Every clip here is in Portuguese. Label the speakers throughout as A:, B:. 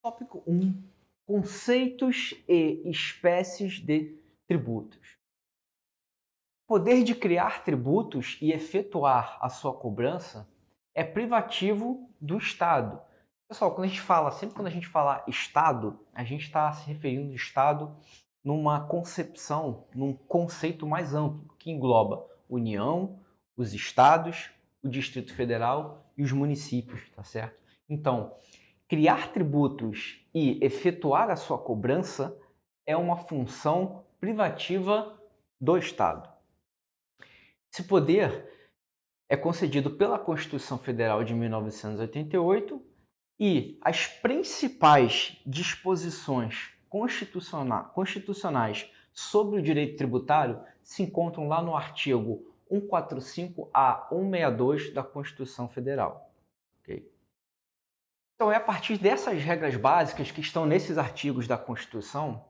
A: Tópico 1. Conceitos e espécies de tributos. O poder de criar tributos e efetuar a sua cobrança é privativo do Estado. Pessoal, sempre quando a gente fala Estado, a gente está se referindo ao Estado numa concepção, num conceito mais amplo, que engloba União, os Estados, o Distrito Federal e os municípios, tá certo? Então, criar tributos e efetuar a sua cobrança é uma função privativa do Estado. Esse poder é concedido pela Constituição Federal de 1988 e as principais disposições constitucionais sobre o direito tributário se encontram lá no artigo 145 a 162 da Constituição Federal. Okay? Então, é a partir dessas regras básicas que estão nesses artigos da Constituição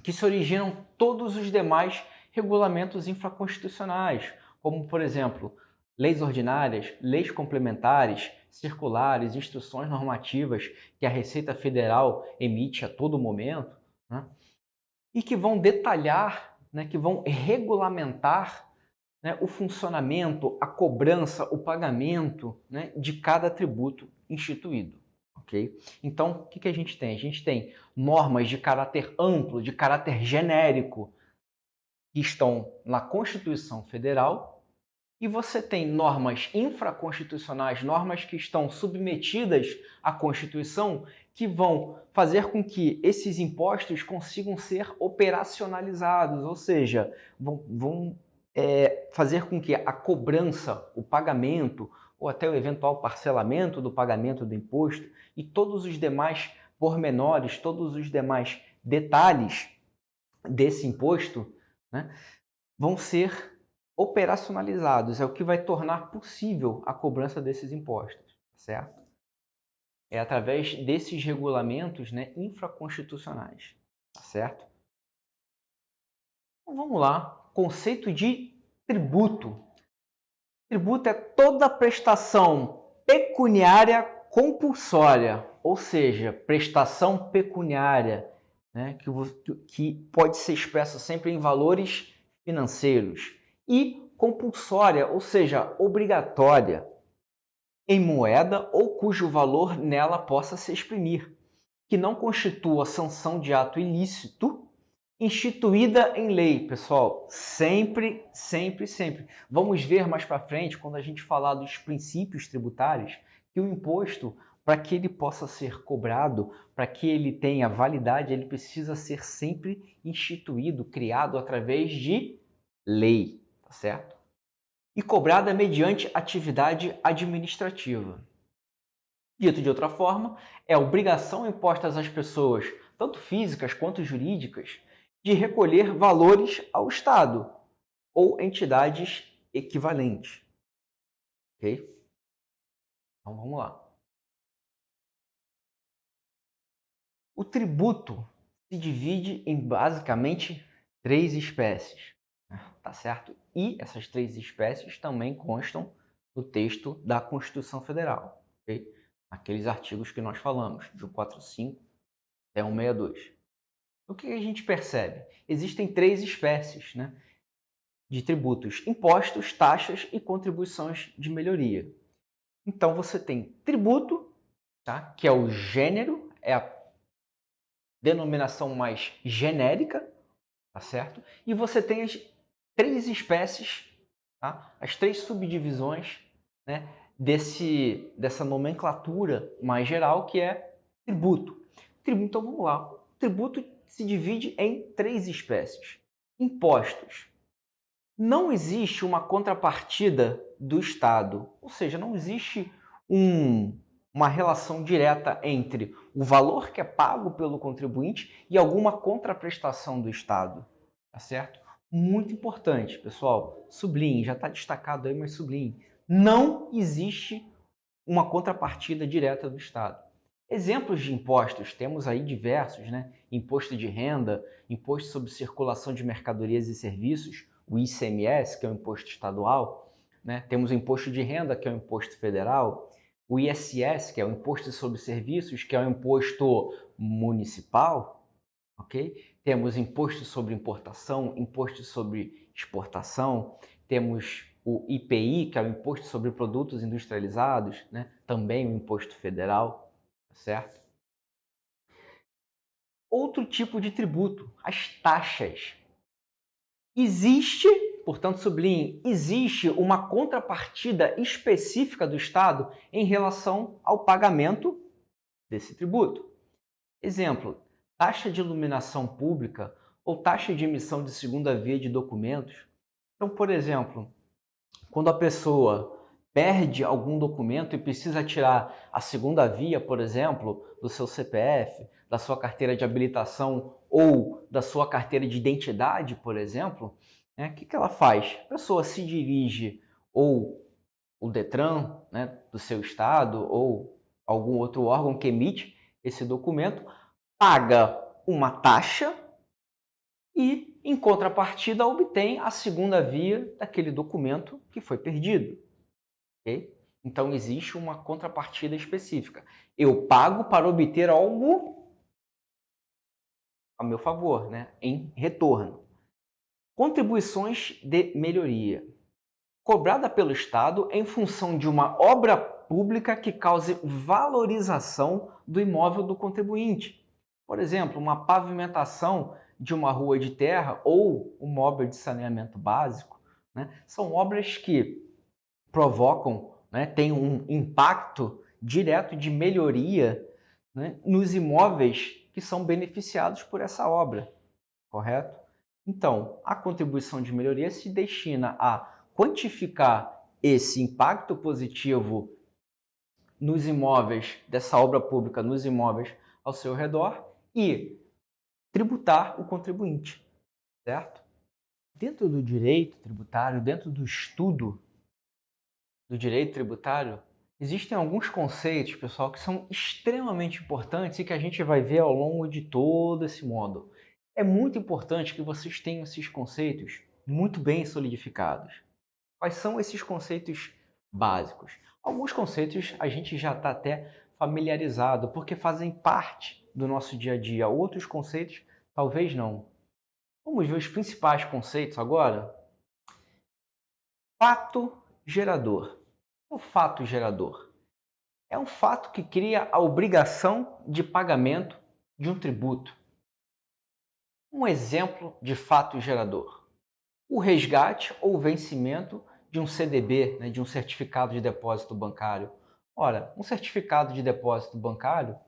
A: que se originam todos os demais regulamentos infraconstitucionais, como, por exemplo, leis ordinárias, leis complementares, circulares, instruções normativas que a Receita Federal emite a todo momento, né? E que vão detalhar, né, que vão regulamentar, né, o funcionamento, a cobrança, o pagamento, né, de cada tributo instituído. Okay? Então, o que a gente tem? A gente tem normas de caráter amplo, de caráter genérico, que estão na Constituição Federal, e você tem normas infraconstitucionais, normas que estão submetidas à Constituição, que vão fazer com que esses impostos consigam ser operacionalizados, ou seja, vão fazer com que a cobrança, o pagamento, ou até o eventual parcelamento do pagamento do imposto e todos os demais pormenores, todos os demais detalhes desse imposto, né, vão ser operacionalizados. É o que vai tornar possível a cobrança desses impostos, certo? É através desses regulamentos, né, infraconstitucionais, tá certo? Então, vamos lá. Conceito de tributo. Tributo é toda prestação pecuniária compulsória, ou seja, prestação pecuniária, né, que pode ser expressa sempre em valores financeiros, e compulsória, ou seja, obrigatória, em moeda ou cujo valor nela possa se exprimir, que não constitua sanção de ato ilícito instituída em lei, pessoal, sempre, sempre, sempre. Vamos ver mais para frente, quando a gente falar dos princípios tributários, que o imposto, para que ele possa ser cobrado, para que ele tenha validade, ele precisa ser sempre instituído, criado através de lei, tá certo? E cobrada mediante atividade administrativa. Dito de outra forma, é a obrigação imposta às pessoas, tanto físicas quanto jurídicas, de recolher valores ao Estado ou entidades equivalentes. Ok? Então vamos lá. O tributo se divide em basicamente 3 espécies, tá certo? E essas 3 espécies também constam no texto da Constituição Federal, ok? Aqueles artigos que nós falamos, de 145 até 162. O que a gente percebe? Existem 3 espécies, né, de tributos: impostos, taxas e contribuições de melhoria. Então você tem tributo, tá, que é o gênero, é a denominação mais genérica, tá certo? E você tem as 3 espécies, tá? As 3 subdivisões, né, dessa nomenclatura mais geral, que é tributo. Então vamos lá. O tributo se divide em 3 espécies. Impostos. Não existe uma contrapartida do Estado, ou seja, não existe uma relação direta entre o valor que é pago pelo contribuinte e alguma contraprestação do Estado, tá certo? Muito importante, pessoal, sublinhe, já está destacado aí, mas sublinhe. Não existe uma contrapartida direta do Estado. Exemplos de impostos, temos aí diversos, né? Imposto de renda, imposto sobre circulação de mercadorias e serviços, o ICMS, que é o imposto estadual, né? Temos o imposto de renda, que é o imposto federal, o ISS, que é o Imposto sobre Serviços, que é o imposto municipal, ok? Temos imposto sobre importação, imposto sobre exportação, temos o IPI, que é o Imposto sobre Produtos Industrializados, né? Também o imposto federal, certo? Outro tipo de tributo, as taxas. Existe, portanto, sublinhe, existe uma contrapartida específica do Estado em relação ao pagamento desse tributo. Exemplo, taxa de iluminação pública ou taxa de emissão de segunda via de documentos. Então, por exemplo, quando a pessoa perde algum documento e precisa tirar a segunda via, por exemplo, do seu CPF, da sua carteira de habilitação ou da sua carteira de identidade, por exemplo, né, o que ela faz? A pessoa se dirige ou o Detran, né, do seu estado ou algum outro órgão que emite esse documento, paga uma taxa e, em contrapartida, obtém a segunda via daquele documento que foi perdido. Okay? Então, existe uma contrapartida específica. Eu pago para obter algo a meu favor, né? Em retorno. Contribuições de melhoria. Cobrada pelo Estado em função de uma obra pública que cause valorização do imóvel do contribuinte. Por exemplo, uma pavimentação de uma rua de terra ou uma obra de saneamento básico, né? São obras que provocam, né, têm um impacto direto de melhoria, né, nos imóveis que são beneficiados por essa obra, correto? Então, a contribuição de melhoria se destina a quantificar esse impacto positivo nos imóveis, dessa obra pública, nos imóveis ao seu redor e tributar o contribuinte, certo? Dentro do direito tributário, dentro do estudo do direito tributário, existem alguns conceitos, pessoal, que são extremamente importantes e que a gente vai ver ao longo de todo esse módulo. É muito importante que vocês tenham esses conceitos muito bem solidificados. Quais são esses conceitos básicos? Alguns conceitos a gente já está até familiarizado, porque fazem parte do nosso dia a dia. Outros conceitos, talvez não. Vamos ver os principais conceitos agora? Fato gerador. O fato gerador é um fato que cria a obrigação de pagamento de um tributo. Um exemplo de fato gerador: o resgate ou vencimento de um CDB, né, de um certificado de depósito bancário. Ora, um certificado de depósito bancário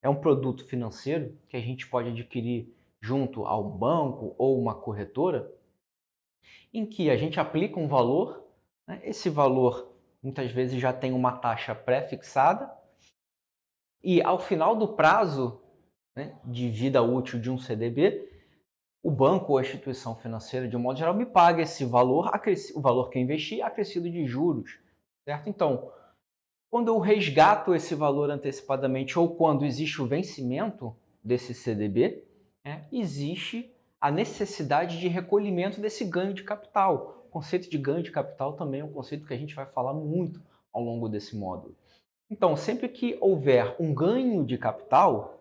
A: é um produto financeiro que a gente pode adquirir junto a um banco ou uma corretora, em que a gente aplica um valor, né, esse valor muitas vezes já tem uma taxa pré-fixada, e ao final do prazo, né, de vida útil de um CDB, o banco ou a instituição financeira, de um modo geral, me paga esse valor, o valor que eu investi, acrescido de juros, certo? Então, quando eu resgato esse valor antecipadamente ou quando existe o vencimento desse CDB, né, existe a necessidade de recolhimento desse ganho de capital. O conceito de ganho de capital também é um conceito que a gente vai falar muito ao longo desse módulo. Então, sempre que houver um ganho de capital,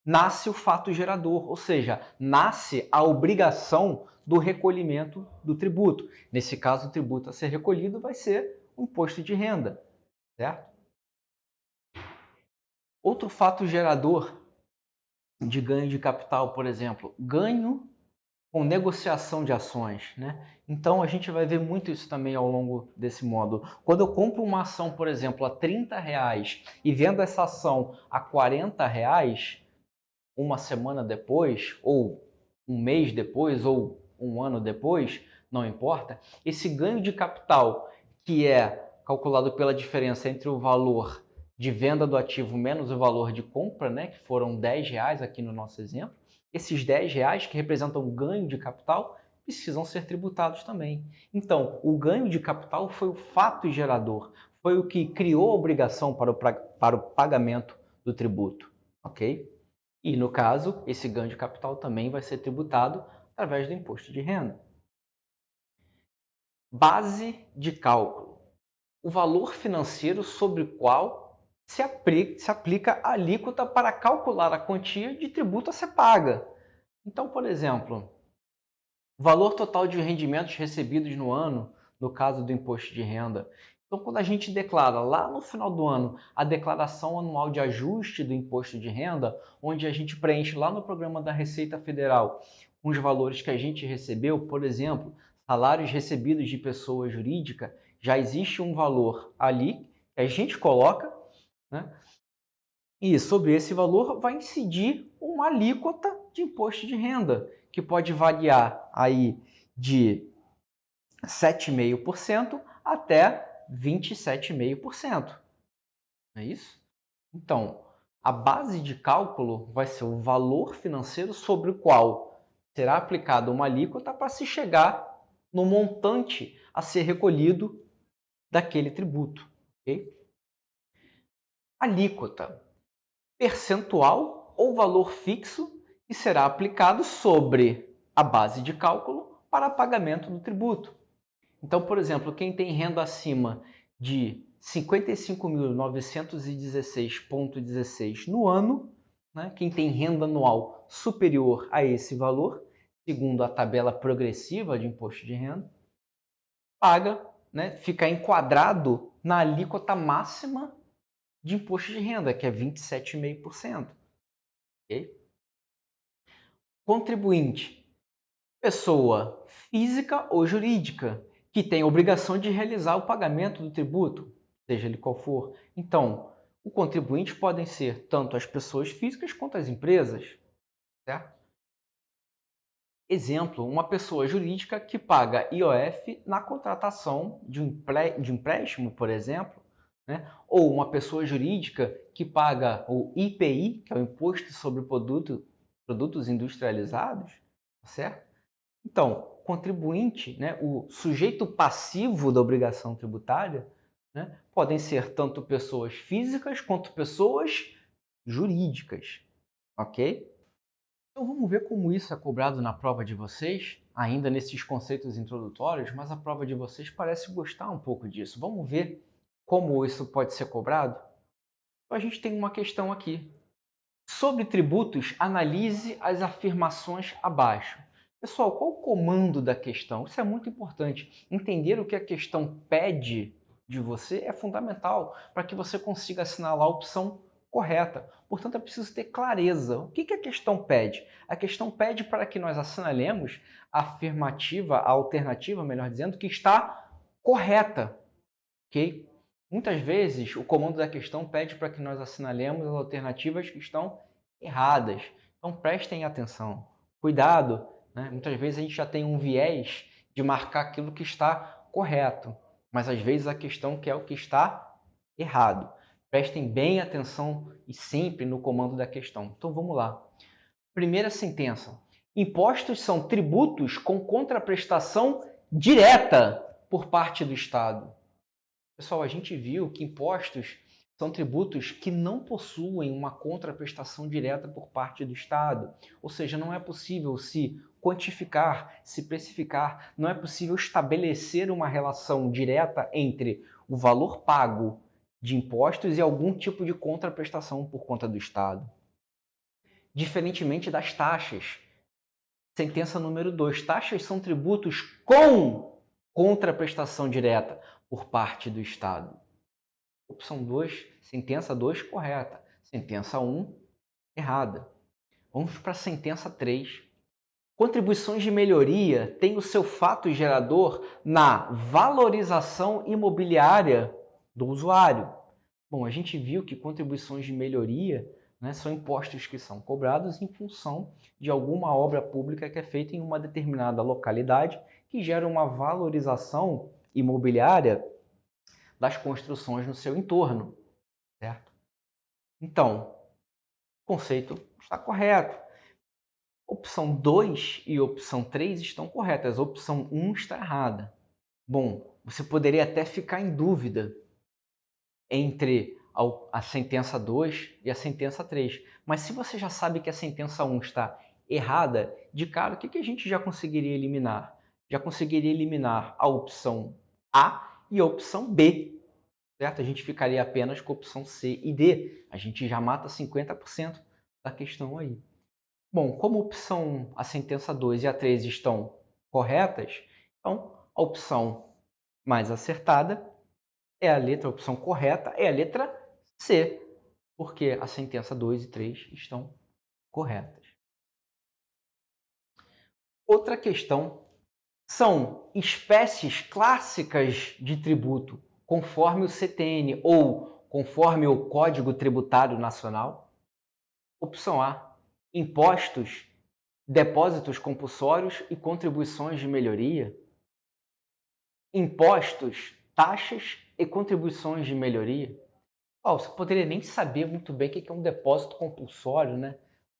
A: nasce o fato gerador, ou seja, nasce a obrigação do recolhimento do tributo. Nesse caso, o tributo a ser recolhido vai ser o imposto de renda, certo? Outro fato gerador de ganho de capital, por exemplo, ganho com negociação de ações, né? Então, a gente vai ver muito isso também ao longo desse módulo. Quando eu compro uma ação, por exemplo, a R$ 30 e vendo essa ação a R$ 40, uma semana depois, ou um mês depois, ou um ano depois, não importa, esse ganho de capital, que é calculado pela diferença entre o valor de venda do ativo menos o valor de compra, né, que foram R$ 10 aqui no nosso exemplo, esses R$ 10 que representam ganho de capital precisam ser tributados também. Então, o ganho de capital foi o fato gerador, foi o que criou a obrigação para o pagamento do tributo, ok? E, no caso, esse ganho de capital também vai ser tributado através do imposto de renda. Base de cálculo: o valor financeiro sobre o qual se aplica a alíquota para calcular a quantia de tributo a ser paga. Então, por exemplo, o valor total de rendimentos recebidos no ano, no caso do imposto de renda. Então, quando a gente declara lá no final do ano a declaração anual de ajuste do imposto de renda, onde a gente preenche lá no programa da Receita Federal os valores que a gente recebeu, por exemplo, salários recebidos de pessoa jurídica, já existe um valor ali que a gente coloca, né? E sobre esse valor vai incidir uma alíquota de imposto de renda, que pode variar aí de 7,5% até 27,5%. Não é isso? Então, a base de cálculo vai ser o valor financeiro sobre o qual será aplicada uma alíquota para se chegar no montante a ser recolhido daquele tributo. Okay? Alíquota. Percentual ou valor fixo que será aplicado sobre a base de cálculo para pagamento do tributo. Então, por exemplo, quem tem renda acima de 55.916,16 no ano, né, quem tem renda anual superior a esse valor, segundo a tabela progressiva de imposto de renda, paga, né, fica enquadrado na alíquota máxima de imposto de renda, que é 27,5%. Okay? Contribuinte, pessoa física ou jurídica, que tem a obrigação de realizar o pagamento do tributo, seja ele qual for. Então, o contribuinte podem ser tanto as pessoas físicas quanto as empresas. Certo? Exemplo, uma pessoa jurídica que paga IOF na contratação de um empréstimo, por exemplo, né? Ou uma pessoa jurídica que paga o IPI, que é o Imposto sobre Produtos Industrializados, certo? Então, contribuinte, né, o sujeito passivo da obrigação tributária, né, podem ser tanto pessoas físicas quanto pessoas jurídicas, ok? Então vamos ver como isso é cobrado na prova de vocês, ainda nesses conceitos introdutórios, mas a prova de vocês parece gostar um pouco disso. Vamos ver como isso pode ser cobrado? Então, a gente tem uma questão aqui. Sobre tributos, analise as afirmações abaixo. Pessoal, qual o comando da questão? Isso é muito importante. Entender o que a questão pede de você é fundamental para que você consiga assinalar a opção correta. Portanto, é preciso ter clareza. O que a questão pede? A questão pede para que nós assinalemos a afirmativa, a alternativa, melhor dizendo, que está correta. Ok? Muitas vezes, o comando da questão pede para que nós assinalemos as alternativas que estão erradas. Então, prestem atenção. Cuidado, né? Muitas vezes a gente já tem um viés de marcar aquilo que está correto, mas às vezes a questão quer o que está errado. Prestem bem atenção e sempre no comando da questão. Então, vamos lá. Primeira sentença. Impostos são tributos com contraprestação direta por parte do Estado. Pessoal, a gente viu que impostos são tributos que não possuem uma contraprestação direta por parte do Estado. Ou seja, não é possível se quantificar, se precificar, não é possível estabelecer uma relação direta entre o valor pago de impostos e algum tipo de contraprestação por conta do Estado. Diferentemente das taxas. Sentença número 2. Taxas são tributos com contraprestação direta por parte do Estado. Opção 2, sentença 2, correta. Sentença 1, errada. Vamos para a sentença 3. Contribuições de melhoria têm o seu fato gerador na valorização imobiliária do usuário. Bom, a gente viu que contribuições de melhoria, né, são impostos que são cobrados em função de alguma obra pública que é feita em uma determinada localidade que gera uma valorização imobiliária das construções no seu entorno, certo? Então, o conceito está correto. Opção 2 e opção 3 estão corretas, a opção 1 está errada. Bom, você poderia até ficar em dúvida entre a sentença 2 e a sentença 3. Mas se você já sabe que a sentença 1 está errada, de cara, o que a gente já conseguiria eliminar? Já conseguiria eliminar a opção A e a opção B. certo? A gente ficaria apenas com a opção C e D. A gente já mata 50% da questão aí. Bom, como a sentença 2 e a 3 estão corretas, então a opção mais acertada é a opção correta é a letra C, porque a sentença 2 e 3 estão corretas. Outra questão são espécies clássicas de tributo, conforme o CTN ou conforme o Código Tributário Nacional. Opção A, impostos, depósitos compulsórios e contribuições de melhoria. Impostos, taxas e contribuições de melhoria. Você poderia nem saber muito bem o que é um depósito compulsório, né?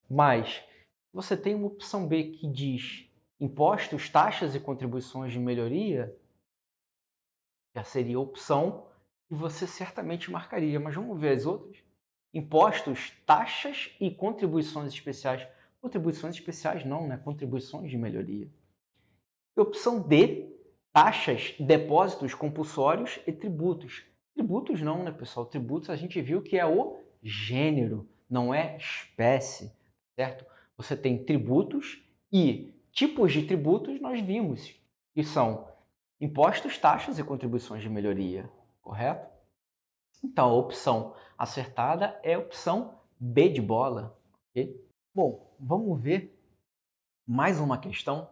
A: Mas você tem uma opção B que diz impostos, taxas e contribuições de melhoria, já seria a opção que você certamente marcaria. Mas vamos ver as outras. Impostos, taxas e contribuições especiais. Contribuições especiais não, né? Contribuições de melhoria. E opção D, taxas, depósitos compulsórios e tributos. Tributos não, né, pessoal? Tributos a gente viu que é o gênero, não é espécie, certo? Você tem tributos e tipos de tributos nós vimos, que são impostos, taxas e contribuições de melhoria, correto? Então, a opção acertada é a opção B de bola, ok? Bom, vamos ver mais uma questão.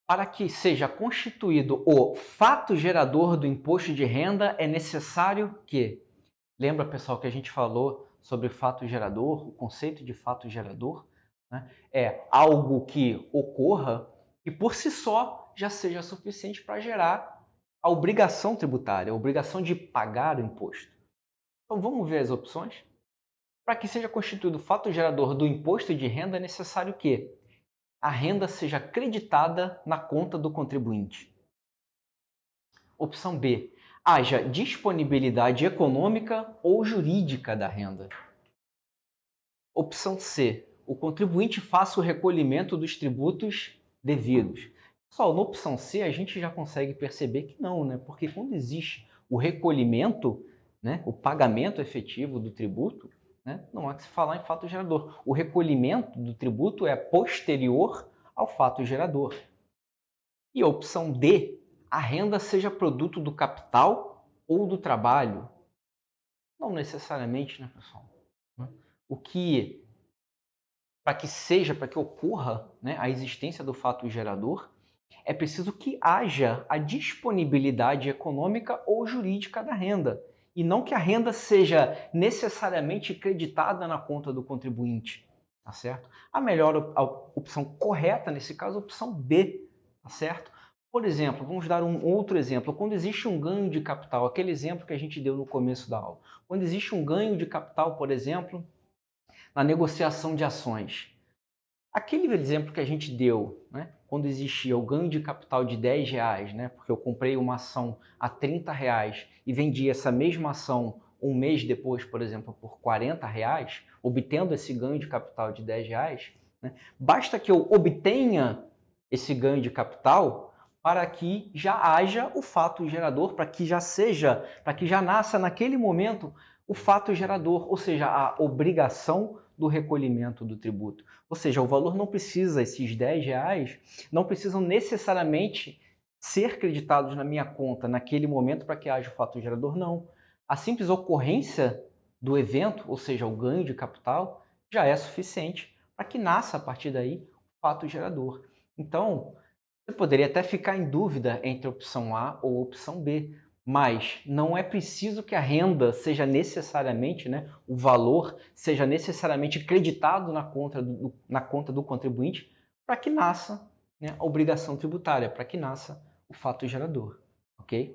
A: Para que seja constituído o fato gerador do imposto de renda, é necessário que... Lembra, pessoal, que a gente falou sobre fato gerador, o conceito de fato gerador? Né? É algo que ocorra e por si só já seja suficiente para gerar a obrigação tributária, a obrigação de pagar o imposto. Então vamos ver as opções? Para que seja constituído o fato gerador do imposto de renda, é necessário que a renda seja creditada na conta do contribuinte. Opção B, haja disponibilidade econômica ou jurídica da renda. Opção C, o contribuinte faça o recolhimento dos tributos devidos. Pessoal, na opção C a gente já consegue perceber que não, né? Porque quando existe o recolhimento, né, o pagamento efetivo do tributo, né, não há que se falar em fato gerador. O recolhimento do tributo é posterior ao fato gerador. E a opção D, a renda seja produto do capital ou do trabalho. Não necessariamente, né, pessoal? O que, para que ocorra, né, a existência do fato gerador, é preciso que haja a disponibilidade econômica ou jurídica da renda, e não que a renda seja necessariamente creditada na conta do contribuinte, tá certo? A melhor a opção correta nesse caso é a opção B, tá certo? Por exemplo, vamos dar um outro exemplo. Quando existe um ganho de capital, aquele exemplo que a gente deu no começo da aula. Quando existe um ganho de capital, por exemplo, na negociação de ações. Aquele exemplo que a gente deu, né, quando existia o ganho de capital de R$10, né, porque eu comprei uma ação a R$30 e vendi essa mesma ação um mês depois, por exemplo, por R$40, obtendo esse ganho de capital de R$10, né, basta que eu obtenha esse ganho de capital para que já haja o fato gerador, para que já nasça naquele momento o fato gerador, ou seja, a obrigação do recolhimento do tributo. Ou seja, o valor não precisa, esses R$10 não precisam necessariamente ser creditados na minha conta naquele momento para que haja o fato gerador, não. A simples ocorrência do evento, ou seja, o ganho de capital, já é suficiente para que nasça a partir daí o fato gerador. Então, você poderia até ficar em dúvida entre a opção A ou a opção B, mas não é preciso que a renda seja necessariamente, né, o valor seja necessariamente creditado na conta do contribuinte para que nasça, né, a obrigação tributária, para que nasça o fato gerador, ok?